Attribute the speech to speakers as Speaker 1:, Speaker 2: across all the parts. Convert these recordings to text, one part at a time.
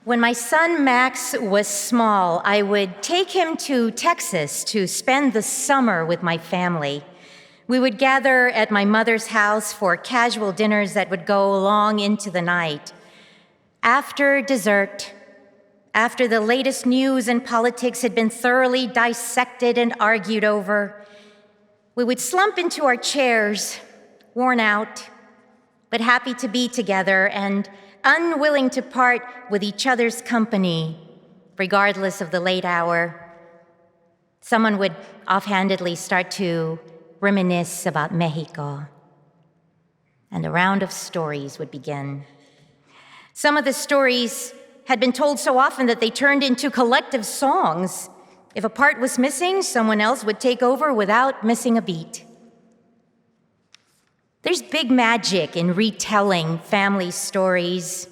Speaker 1: When my son Max was small, I would take him to Texas to spend the summer with my family. We would gather at my mother's house for casual dinners that would go long into the night. After dessert, after the latest news and politics had been thoroughly dissected and argued over, we would slump into our chairs, worn out, but happy to be together and unwilling to part with each other's company, regardless of the late hour. Someone would offhandedly start to reminisce about Mexico, and a round of stories would begin. Some of the stories had been told so often that they turned into collective songs. If a part was missing, someone else would take over without missing a beat. There's big magic in retelling family stories,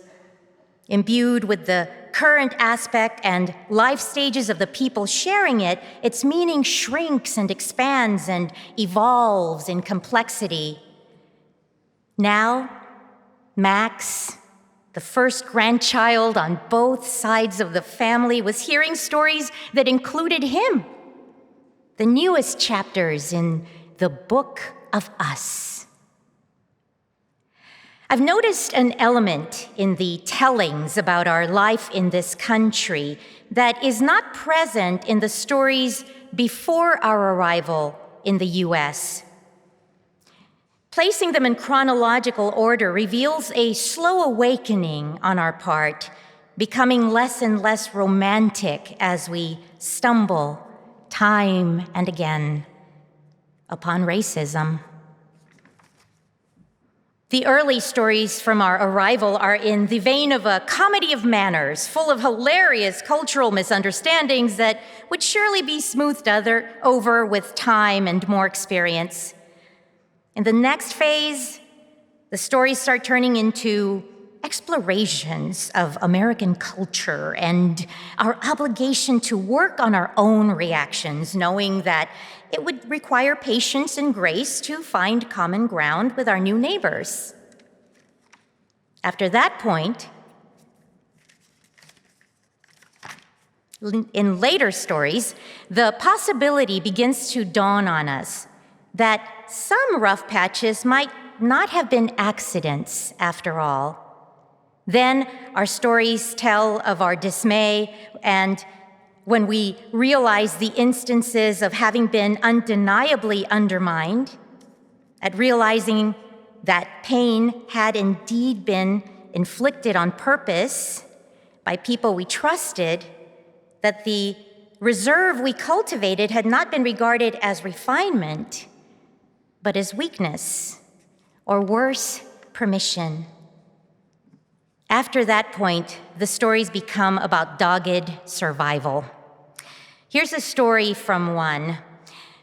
Speaker 1: imbued with the current aspect and life stages of the people sharing it. Its meaning shrinks and expands and evolves in complexity. Now, Max, the first grandchild on both sides of the family, was hearing stories that included him, the newest chapters in the Book of Us. I've noticed an element in the tellings about our life in this country that is not present in the stories before our arrival in the U.S. Placing them in chronological order reveals a slow awakening on our part, becoming less and less romantic as we stumble time and again upon racism. The early stories from our arrival are in the vein of a comedy of manners, full of hilarious cultural misunderstandings that would surely be smoothed over with time and more experience. In the next phase, the stories start turning into explorations of American culture and our obligation to work on our own reactions, knowing that it would require patience and grace to find common ground with our new neighbors. After that point, in later stories, the possibility begins to dawn on us that some rough patches might not have been accidents after all. Then our stories tell of our dismay, and when we realize the instances of having been undeniably undermined, at realizing that pain had indeed been inflicted on purpose by people we trusted, that the reserve we cultivated had not been regarded as refinement, but as weakness, or worse, permission. After that point, the stories become about dogged survival. Here's a story from one.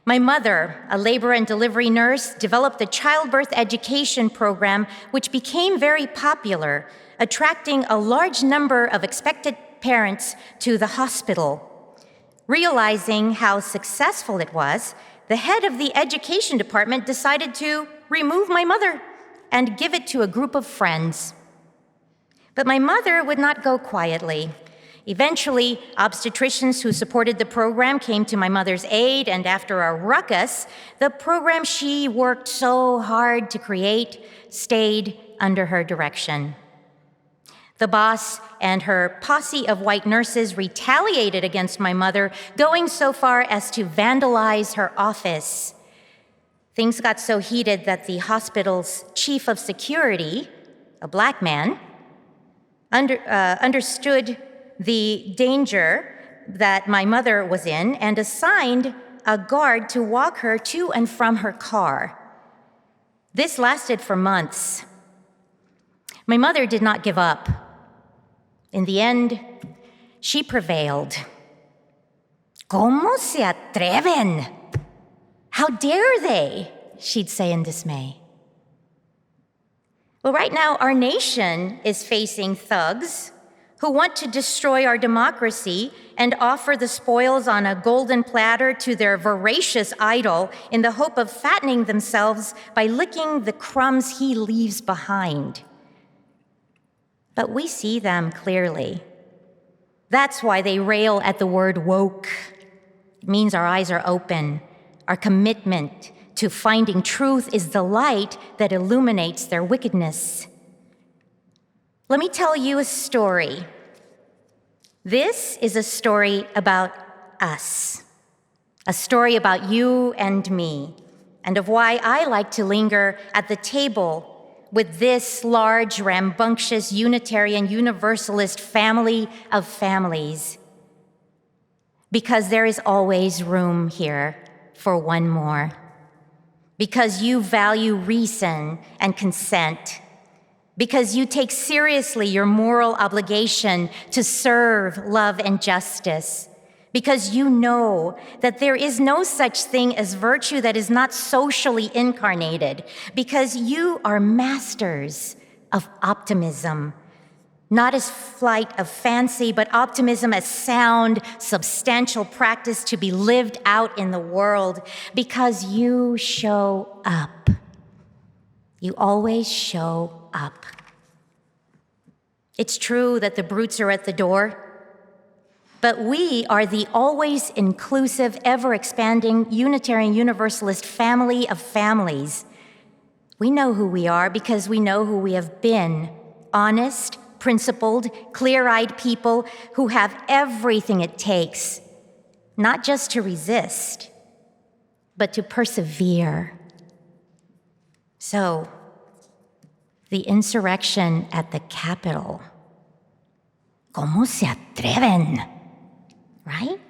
Speaker 1: My mother, a labor and delivery nurse, developed a childbirth education program which became very popular, attracting a large number of expectant parents to the hospital. Realizing how successful it was, the head of the education department decided to remove my mother and give it to a group of friends. But my mother would not go quietly. Eventually, obstetricians who supported the program came to my mother's aid, and after a ruckus, the program she worked so hard to create stayed under her direction. The boss and her posse of white nurses retaliated against my mother, going so far as to vandalize her office. Things got so heated that the hospital's chief of security, a black man, understood the danger that my mother was in and assigned a guard to walk her to and from her car. This lasted for months. My mother did not give up. In the end, she prevailed. ¿Cómo se atreven? How dare they? She'd say in dismay. Well, right now, our nation is facing thugs who want to destroy our democracy and offer the spoils on a golden platter to their voracious idol in the hope of fattening themselves by licking the crumbs he leaves behind. But we see them clearly. That's why they rail at the word woke. It means our eyes are open. Our commitment to finding truth is the light that illuminates their wickedness. Let me tell you a story. This is a story about us, a story about you and me, and of why I like to linger at the table with this large, rambunctious, Unitarian, Universalist family of families. Because there is always room here for one more. Because you value reason and consent. Because you take seriously your moral obligation to serve, love, and justice. Because you know that there is no such thing as virtue that is not socially incarnated. Because you are masters of optimism. Not as flight of fancy, but optimism as sound, substantial practice to be lived out in the world. Because you show up. You always show up. It's true that the brutes are at the door, but we are the always inclusive, ever-expanding Unitarian Universalist family of families. We know who we are because we know who we have been. Honest, principled, clear-eyed people who have everything it takes, not just to resist, but to persevere. So, the insurrection at the Capitol. ¿Cómo se atreven? Right?